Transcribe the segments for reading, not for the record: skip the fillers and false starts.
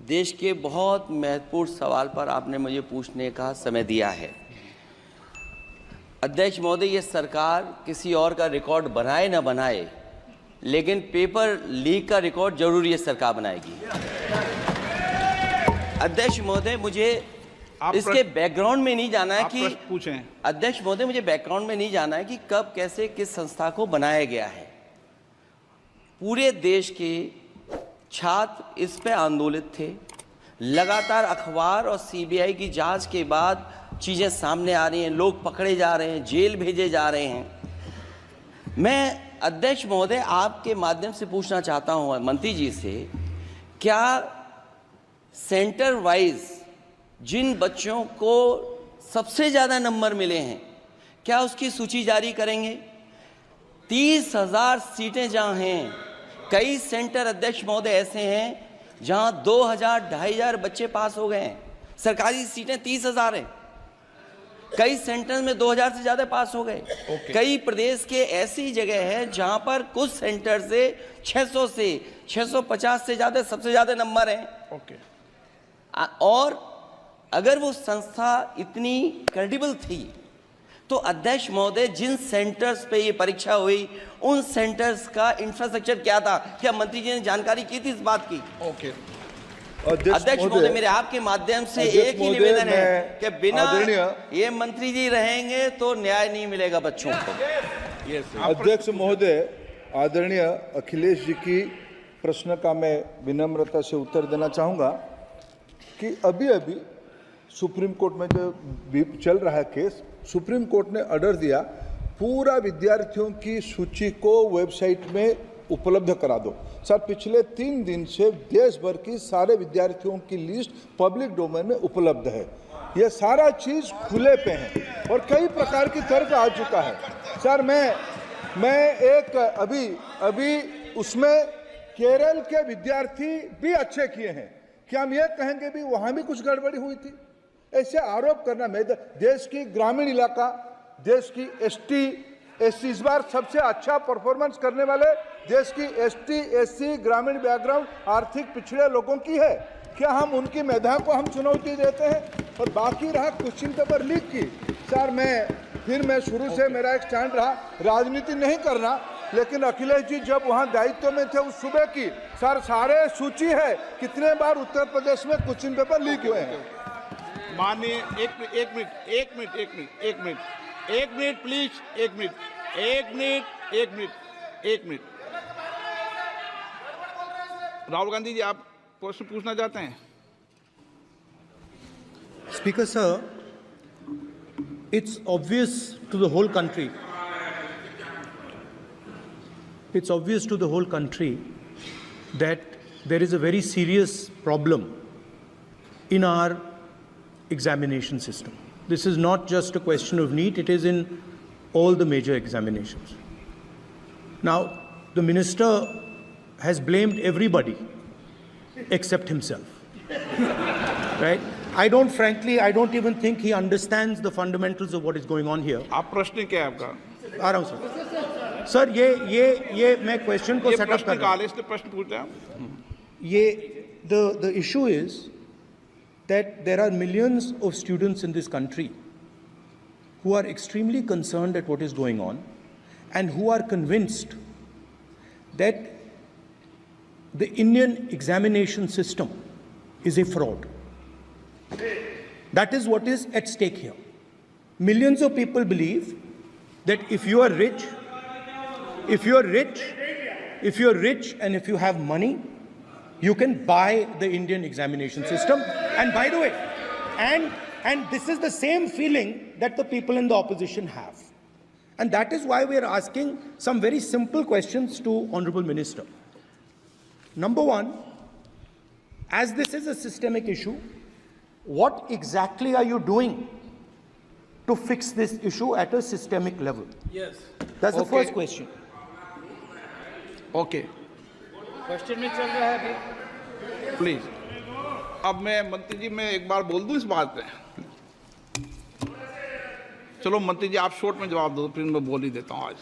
देश के बहुत महत्वपूर्ण सवाल पर आपने मुझे पूछने का समय दिया है। अध्यक्ष महोदय, ये सरकार किसी और का रिकॉर्ड बनाए न बनाए, लेकिन पेपर लीक का रिकॉर्ड जरूर ये सरकार बनाएगी। अध्यक्ष महोदय, मुझे इसके बैकग्राउंड में नहीं जाना है कि पूछें। अध्यक्ष महोदय, मुझे बैकग्राउंड में नहीं जाना है कि कब कैसे किस संस्था को बनाया गया है। पूरे देश के छात्र इस पे आंदोलित थे। लगातार अखबार और सीबीआई की जांच के बाद चीज़ें सामने आ रही हैं, लोग पकड़े जा रहे हैं, जेल भेजे जा रहे हैं। मैं अध्यक्ष महोदय आपके माध्यम से पूछना चाहता हूं मंत्री जी से, क्या सेंटर वाइज जिन बच्चों को सबसे ज़्यादा नंबर मिले हैं, क्या उसकी सूची जारी करेंगे? 30,000 सीटें जहाँ हैं, कई सेंटर अध्यक्ष महोदय ऐसे हैं जहाँ 2,000-2,500 बच्चे पास हो गए हैं। सरकारी सीटें 30,000 हैं, कई सेंटर में 2,000 से ज़्यादा पास हो गए। कई प्रदेश के ऐसी जगह है जहाँ पर कुछ सेंटर से 600 से 650 से ज़्यादा सबसे ज़्यादा नंबर हैं। और अगर वो संस्था इतनी क्रेडिबल थी तो अध्यक्ष महोदय जिन सेंटर्स पे ये परीक्षा हुई उन सेंटर्स का इंफ्रास्ट्रक्चर क्या था? क्या मंत्री जी ने जानकारी की थी इस बात की? अध्यक्ष महोदय, मेरे आपके माध्यम से एक ही निवेदन है कि बिना ये मंत्री जी रहेंगे तो न्याय नहीं मिलेगा बच्चों को। अध्यक्ष महोदय, आदरणीय अखिलेश जी की प्रश्न का मैं विनम्रता से उत्तर देना चाहूँगा कि अभी अभी सुप्रीम कोर्ट में जो चल रहा है केस, सुप्रीम कोर्ट ने ऑर्डर दिया पूरा विद्यार्थियों की सूची को वेबसाइट में उपलब्ध करा दो। सर, पिछले 3 दिन से देश भर की सारे विद्यार्थियों की लिस्ट पब्लिक डोमेन में उपलब्ध है। ये सारा चीज़ खुले पे है और कई प्रकार की तर्क आ चुका है। सर, मैं एक अभी उसमें केरल के विद्यार्थी भी अच्छे किए हैं, क्या हम ये कहेंगे भी वहाँ भी कुछ गड़बड़ी हुई थी? ऐसे आरोप करना, मैं देश की ग्रामीण इलाका, देश की एसटी इस बार सबसे अच्छा परफॉर्मेंस करने वाले देश की एसटी ग्रामीण बैकग्राउंड आर्थिक पिछड़े लोगों की है। क्या हम उनकी मेधा को हम चुनौती देते हैं? और बाकी रहा क्वेश्चन पेपर लीक की, सर मैं शुरू से मेरा एक स्टैंड रहा राजनीति नहीं करना, लेकिन अखिलेश जी जब वहाँ दायित्व में थे उस सुबह की सर सारे सूची है कितने बार उत्तर प्रदेश में क्वेश्चन पेपर लीक हुए हैं। माननीय एक मिनट प्लीज, एक मिनट। राहुल गांधी जी, आप प्रश्न पूछना चाहते हैं? Speaker sir, it's obvious to the whole country. It's obvious to the whole country that there is a very serious problem in our examination system. This is not just a question of NEET, it is in all the major examinations. Now, the minister has blamed everybody except himself, right? I don't even think he understands the fundamentals of what is going on here. आप प्रश्न क्या है आपका? आ रहा हूँ sir. ये मैं question को सेटअप कर रहा हूँ। इसलिए प्रश्न पूछते हैं। ये the issue is that there are millions of students in this country who are extremely concerned at what is going on and who are convinced that the Indian examination system is a fraud. That is what is at stake here. Millions of people believe that if you are rich and if you have money, you can buy the Indian examination system. And by the way, and this is the same feeling that the people in the opposition have. And that is why we are asking some very simple questions to Honorable Minister. Number one, as this is a systemic issue, what exactly are you doing to fix this issue at a systemic level? Yes. That's the first question. Okay, question में चल रहा है अभी। Please. अब मैं मंत्री जी, मैं एक बार बोल दूं इस बात पे? चलो मंत्री जी, आप शॉर्ट में जवाब दो, फिर मैं बोल ही देता हूं। आज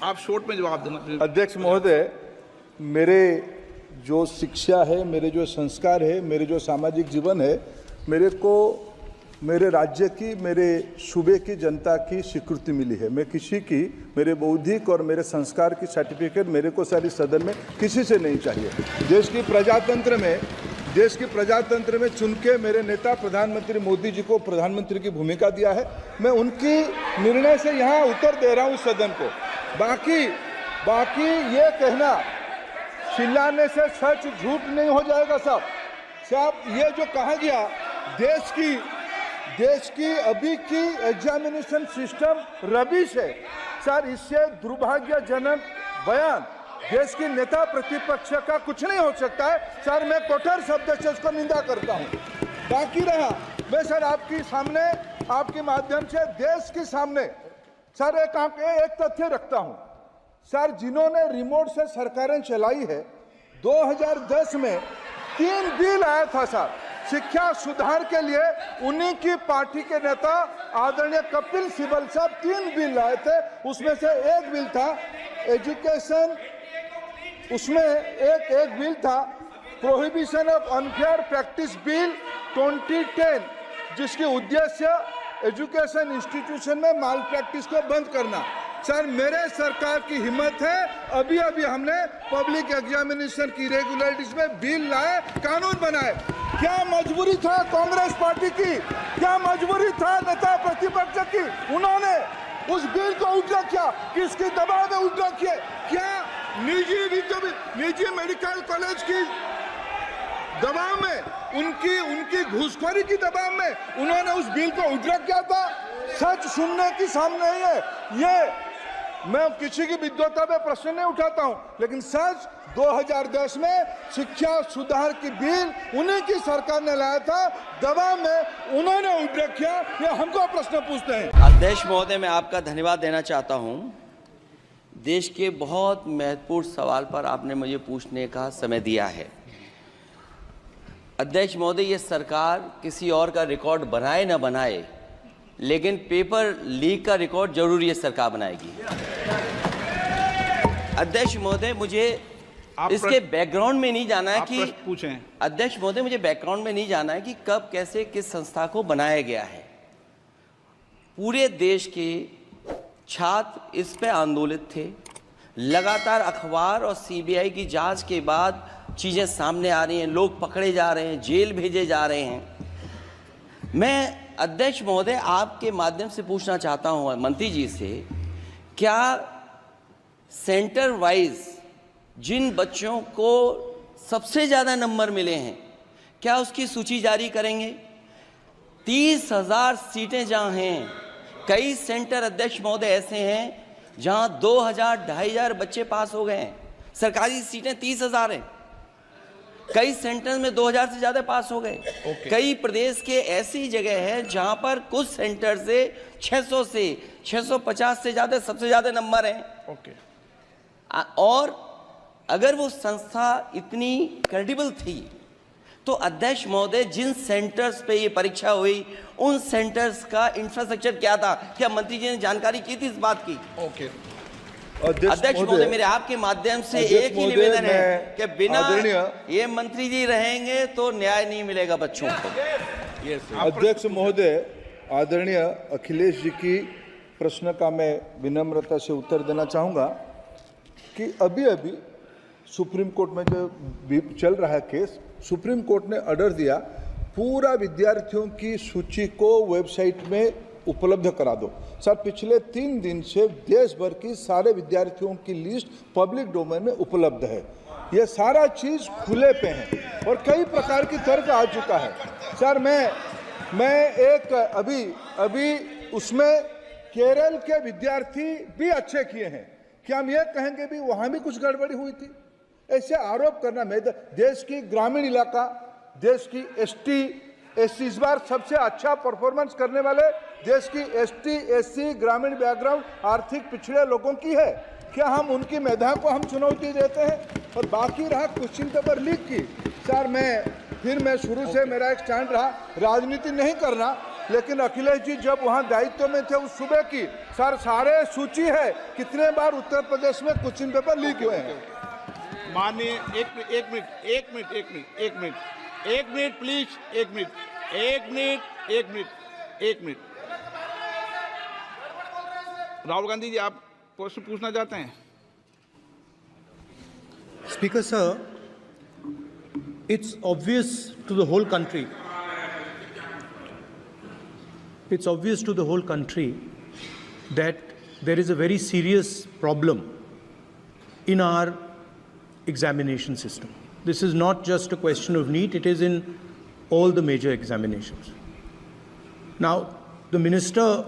आप शॉर्ट में जवाब देना। अध्यक्ष महोदय, मेरे जो शिक्षा है, मेरे जो संस्कार है, मेरे जो सामाजिक जीवन है, मेरे को मेरे राज्य की, मेरे सूबे की जनता की स्वीकृति मिली है। मैं किसी की, मेरे बौद्धिक और मेरे संस्कार की सर्टिफिकेट मेरे को सारी सदन में किसी से नहीं चाहिए। देश की प्रजातंत्र में चुन के मेरे नेता प्रधानमंत्री मोदी जी को प्रधानमंत्री की भूमिका दिया है। मैं उनकी निर्णय से यहाँ उत्तर दे रहा हूँ सदन को। बाकी ये कहना चिल्लाने से सच झूठ नहीं हो जाएगा साहब। ये जो कहा गया देश की अभी की एग्जामिनेशन सिस्टम रबिश है सर, इससे दुर्भाग्यजनक बयान देश की नेता प्रतिपक्ष का कुछ नहीं हो सकता है सर। मैं कठोर शब्द से उसको निंदा करता हूं। बाकी रहा, मैं सर आपके सामने, आपके माध्यम से देश के सामने सर एक तथ्य रखता हूं सर। जिन्होंने रिमोट से सरकारें चलाई है, 2010 में 3 बिल आया था सर शिक्षा सुधार के लिए। उन्हीं की पार्टी के नेता आदरणीय कपिल सिब्बल साहब 3 बिल लाए थे। उसमें से एक बिल था एजुकेशन, उसमें एक बिल था prohibition of unfair practice bill 2010, जिसकी उद्देश्य एजुकेशन इंस्टीट्यूशन में माल प्रैक्टिस को बंद करना। सर मेरे सरकार की हिम्मत है, अभी हमने पब्लिक एग्जामिनेशन की रेगुलरिटीज में बिल लाए, कानून बनाए। क्या मजबूरी था कांग्रेस पार्टी की, क्या मजबूरी था नेता प्रतिपक्ष की? उन्होंने उस बिल को उल्टा किया, किसके दबाव में उल्टा किया? क्या निजी मेडिकल कॉलेज की दबाव में, उनकी घूसखोरी की दबाव में उन्होंने उस बिल को उल्टा किया था? सच सुनने की सामने ही है। ये मैं किसी की विद्वता पे प्रश्न नहीं उठाता हूं, लेकिन सच 2010 में शिक्षा सुधार की बिल उन्हीं की सरकार ने लाया था, दबाव में उन्होंने उल्टा किया। ये हमको प्रश्न पूछते हैं। अध्यक्ष महोदय, मैं आपका धन्यवाद देना चाहता हूं। देश के बहुत महत्वपूर्ण सवाल पर आपने मुझे पूछने का समय दिया है। अध्यक्ष महोदय, ये सरकार किसी और का रिकॉर्ड बनाए ना बनाए, लेकिन पेपर लीक का रिकॉर्ड जरूर ये सरकार बनाएगी। अध्यक्ष महोदय, मुझे इसके बैकग्राउंड में नहीं जाना है कि पूछें। अध्यक्ष महोदय, मुझे बैकग्राउंड में नहीं जाना है कि कब, कैसे, किस संस्था को बनाया गया है। पूरे देश के छात्र इस पे आंदोलित थे। लगातार अखबार और सीबीआई की जांच के बाद चीज़ें सामने आ रही हैं, लोग पकड़े जा रहे हैं, जेल भेजे जा रहे हैं। मैं अध्यक्ष महोदय आपके माध्यम से पूछना चाहता हूं मंत्री जी से, क्या सेंटर वाइज जिन बच्चों को सबसे ज़्यादा नंबर मिले हैं, क्या उसकी सूची जारी करेंगे? 30,000 सीटें जहां हैं, कई सेंटर अध्यक्ष महोदय ऐसे हैं जहां 2,000-2,500 बच्चे पास हो गए हैं। सरकारी सीटें 30,000 हैं, कई सेंटर में 2,000 से ज्यादा पास हो गए। कई प्रदेश के ऐसी जगह है जहां पर कुछ सेंटर से 600 से 650 से ज्यादा सबसे ज्यादा नंबर हैं। और अगर वो संस्था इतनी क्रेडिबल थी तो अध्यक्ष महोदय, जिन सेंटर्स पे ये परीक्षा हुई उन सेंटर्स का इंफ्रास्ट्रक्चर क्या था? क्या मंत्री जी ने जानकारी की थी इस बात की? अध्यक्ष महोदय, मेरे आपके माध्यम से एक ही निवेदन है कि बिना ये मंत्री जी रहेंगे तो न्याय नहीं मिलेगा बच्चों को। अध्यक्ष महोदय, आदरणीय अखिलेश जी की प्रश्न का मैं विनम्रता से उत्तर देना चाहूँगा कि अभी सुप्रीम कोर्ट में जो चल रहा है केस, सुप्रीम कोर्ट ने ऑर्डर दिया पूरा विद्यार्थियों की सूची को वेबसाइट में उपलब्ध करा दो। सर पिछले 3 दिन से देश भर की सारे विद्यार्थियों की लिस्ट पब्लिक डोमेन में उपलब्ध है। ये सारा चीज खुले पे है और कई प्रकार की तर्क आ चुका है। सर मैं एक अभी उसमें केरल के विद्यार्थी भी अच्छे किए हैं, क्या हम ये कहेंगे भी वहां भी कुछ गड़बड़ी हुई थी? ऐसे आरोप करना, मैं देश की ग्रामीण इलाका, देश की एसटी एससी इस बार सबसे अच्छा परफॉर्मेंस करने वाले देश की एसटी एससी ग्रामीण बैकग्राउंड आर्थिक पिछड़े लोगों की है। क्या हम उनकी मेधा को हम चुनौती देते हैं? और बाकी रहा क्वेश्चन पेपर लीक की, सर मैं शुरू से मेरा एक स्टैंड रहा, राजनीति नहीं करना, लेकिन अखिलेश जी जब वहाँ दायित्व में थे उस सूबे की, सर सारे सूची है कितने बार उत्तर प्रदेश में क्वेश्चन पेपर लीक हुए हैं। माननीय एक मिनट प्लीज, एक मिनट। राहुल गांधी जी, आप प्रश्न पूछना चाहते हैं? Speaker sir, it's obvious to the whole country. It's obvious to the whole country that there is a very serious problem in our examination system. This is not just a question of NEET, it is in all the major examinations. Now, the minister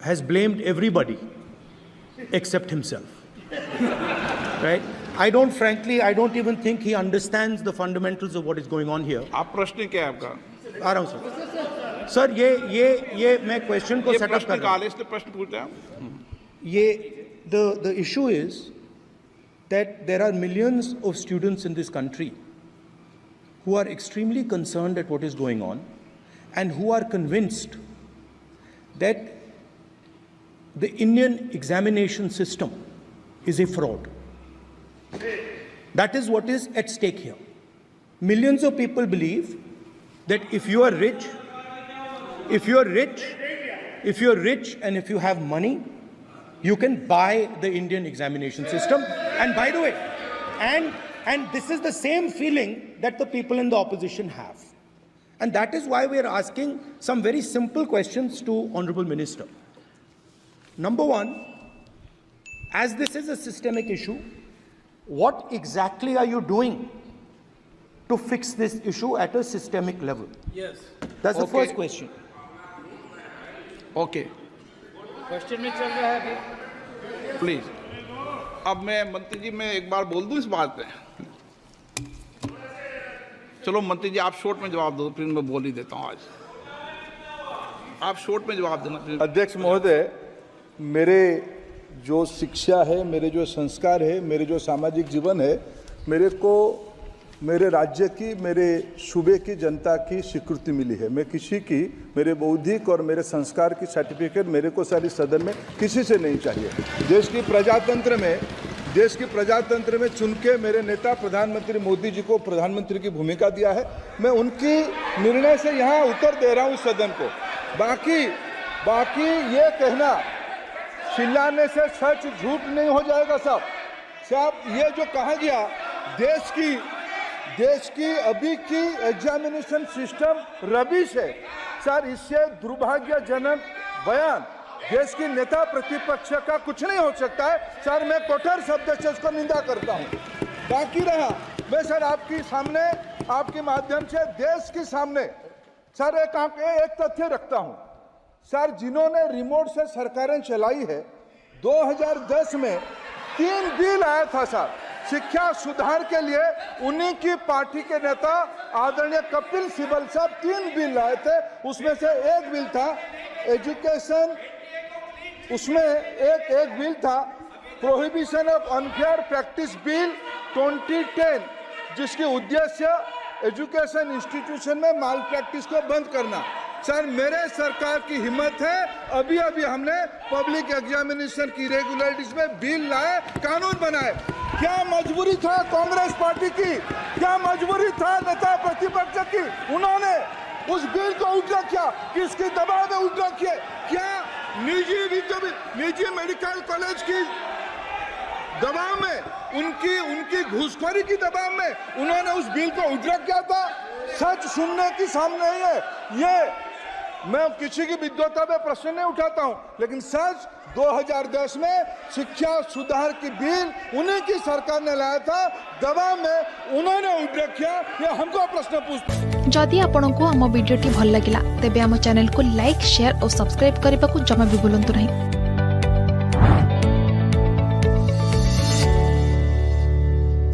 has blamed everybody except himself. Right? I don't even think he understands the fundamentals of what is going on here. आप प्रश्न क्या है आपका? आ रहा हूं sir. Sir ये मैं question को सेटअप कर रहा हूं। इसलिए प्रश्न पूछ रहे हैं। ये the issue is that there are millions of students in this country who are extremely concerned at what is going on and who are convinced that the Indian examination system is a fraud. That is what is at stake here. Millions of people believe that if you are rich and if you have money, you can buy the Indian examination system. And by the way, and this is the same feeling that the people in the opposition have. And that is why we are asking some very simple questions to Honorable Minister. Number one, as this is a systemic issue, what exactly are you doing to fix this issue at a systemic level? Yes. That's the Okay. first question. Okay, question में चल रहा है अभी। Please. अब मैं मंत्री जी, मैं एक बार बोल दूं इस बात पे? चलो मंत्री जी, आप शॉर्ट में जवाब दो, फिर मैं बोल ही देता हूं। आज आप शॉर्ट में जवाब देना प्लीज। अध्यक्ष महोदय, मेरे जो शिक्षा है, मेरे जो संस्कार है, मेरे जो सामाजिक जीवन है, मेरे को मेरे राज्य की, मेरे सूबे की जनता की स्वीकृति मिली है। मैं किसी की, मेरे बौद्धिक और मेरे संस्कार की सर्टिफिकेट मेरे को सारी सदन में किसी से नहीं चाहिए। देश की प्रजातंत्र में चुन के मेरे नेता प्रधानमंत्री मोदी जी को प्रधानमंत्री की भूमिका दिया है। मैं उनकी निर्णय से यहाँ उत्तर दे रहा हूँ सदन को। बाकी ये कहना चिल्लाने से सच झूठ नहीं हो जाएगा साहब। ये जो कहा गया देश की अभी की एग्जामिनेशन सिस्टम रबिश है सर, इससे दुर्भाग्यजनक बयान देश की नेता प्रतिपक्ष का कुछ नहीं हो सकता है सर। मैं कठोर शब्द से इसको निंदा करता हूं। बाकी रहा, मैं सर आपके सामने, आपके माध्यम से देश के सामने सर एक तथ्य रखता हूं सर। जिन्होंने रिमोट से सरकारें चलाई है, 2010 में 3 बिल आया था सर शिक्षा सुधार के लिए। उन्हीं की पार्टी के नेता आदरणीय कपिल सिब्बल साहब 3 बिल लाए थे। उसमें से एक बिल था एजुकेशन, उसमें एक बिल था prohibition of unfair practice bill 2010, जिसकी उद्देश्य एजुकेशन इंस्टीट्यूशन में माल प्रैक्टिस को बंद करना। सर मेरे सरकार की हिम्मत है, अभी हमने पब्लिक एग्जामिनेशन की रेगुलरिटीज में बिल लाए, कानून बनाए। क्या मजबूरी था कांग्रेस पार्टी की, क्या मजबूरी था नेता प्रतिपक्ष की? उन्होंने उस बिल को उल्टा किया, किसके दबाव में उल्टा किया? क्या निजी मेडिकल कॉलेज की दबाव में, उनकी घूसखोरी की दबाव में उन्होंने उस बिल को उल्टा किया था? सच सुनने की सामने है ये। मैं किसी की विद्वता में प्रश्न नहीं उठाता हूं, लेकिन सच 2010 में शिक्षा सुधार की बिल उन्हीं की सरकार ने लाया था, दबाव में उन्होंने उल्टा किया। ये हमको प्रश्न पूछते। जदि आपंक आम भिडी भल लगा तेब आम चैनल को लाइक, शेयर और सब्सक्राइब करने को जमा भी भूलु नहीं।